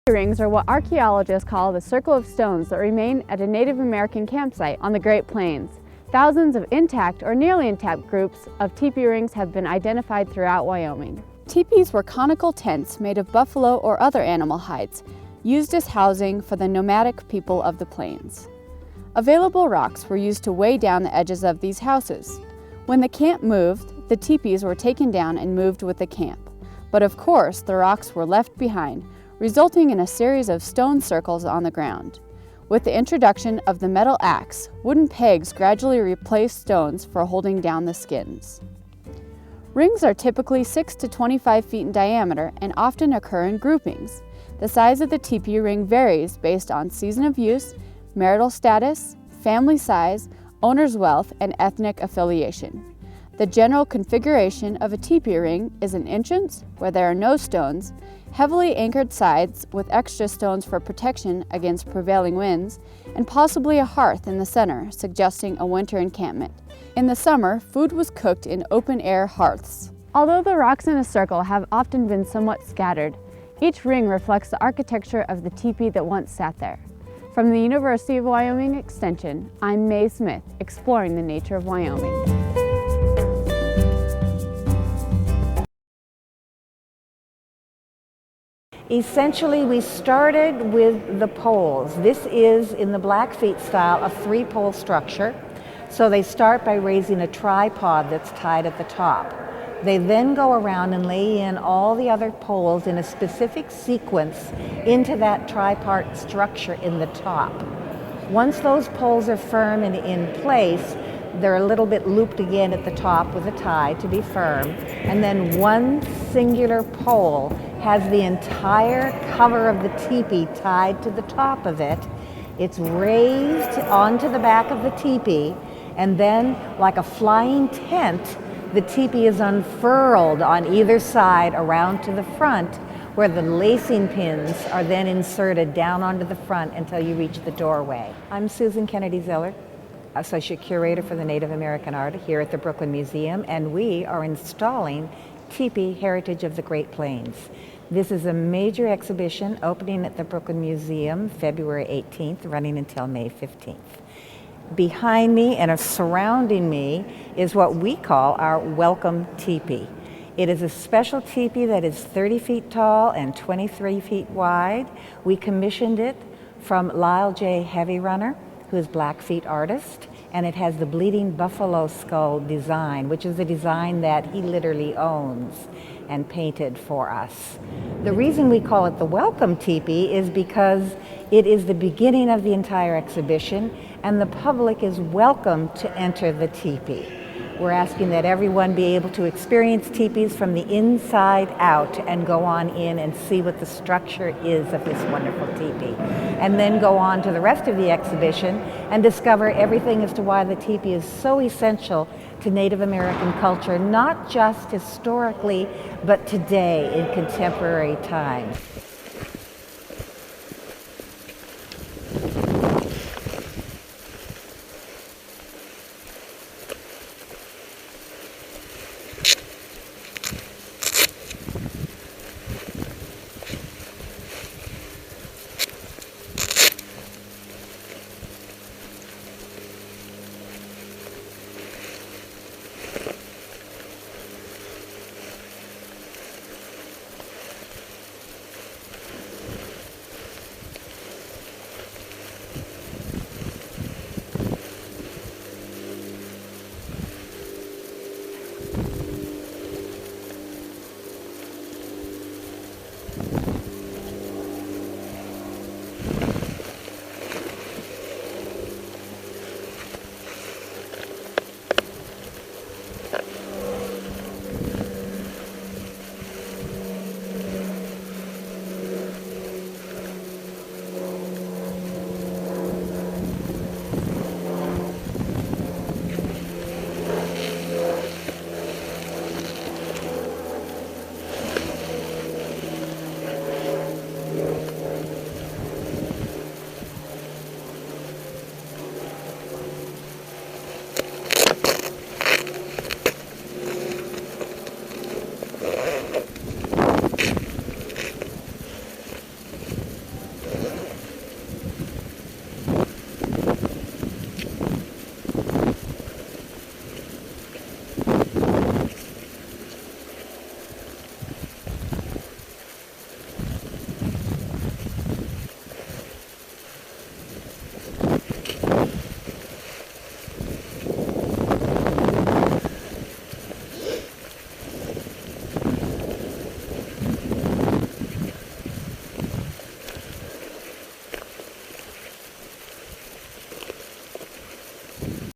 Rings are what archaeologists call the circle of stones that remain at a Native American campsite on the Great Plains. Thousands of intact or nearly intact groups of teepee rings have been identified throughout Wyoming. Teepees were conical tents made of buffalo or other animal hides, used as housing for the nomadic people of the plains. Available rocks were used to weigh down the edges of these houses. When the camp moved, the teepees were taken down and moved with the camp. But of course, the rocks were left behind, resulting in a series of stone circles on the ground. With the introduction of the metal axe, wooden pegs gradually replaced stones for holding down the skins. Rings are typically 6 to 25 feet in diameter and often occur in groupings. The size of the teepee ring varies based on season of use, marital status, family size, owner's wealth, and ethnic affiliation. The general configuration of a teepee ring is an entrance where there are no stones, heavily anchored sides with extra stones for protection against prevailing winds, and possibly a hearth in the center, suggesting a winter encampment. In the summer, food was cooked in open-air hearths. Although the rocks in a circle have often been somewhat scattered, each ring reflects the architecture of the teepee that once sat there. From the University of Wyoming Extension, I'm Mae Smith, exploring the nature of Wyoming. Essentially, we started with the poles. This is, in the Blackfeet style, a 3-pole structure. So they start by raising a tripod that's tied at the top. They then go around and lay in all the other poles in a specific sequence into that tripart structure in the top. Once those poles are firm and in place, they're a little bit looped again at the top with a tie to be firm. And then one singular pole has the entire cover of the teepee tied to the top of it. It's raised onto the back of the teepee, and then, like a flying tent, the teepee is unfurled on either side around to the front, where the lacing pins are then inserted down onto the front until you reach the doorway. I'm Susan Kennedy Zeller, Associate Curator for the Native American Art here at the Brooklyn Museum, and we are installing Teepee Heritage of the Great Plains. This is a major exhibition opening at the Brooklyn Museum February 18th, running until May 15th. Behind me and surrounding me is what we call our Welcome Teepee. It is a special teepee that is 30 feet tall and 23 feet wide. We commissioned it from Lyle J. Heavy Runner, who is Blackfeet artist, and it has the bleeding buffalo skull design, which is a design that he literally owns and painted for us. The reason we call it the Welcome Teepee is because it is the beginning of the entire exhibition, and the public is welcome to enter the teepee. We're asking that everyone be able to experience teepees from the inside out and go on in and see what the structure is of this wonderful teepee. And then go on to the rest of the exhibition and discover everything as to why the teepee is so essential to Native American culture, not just historically, but today in contemporary times.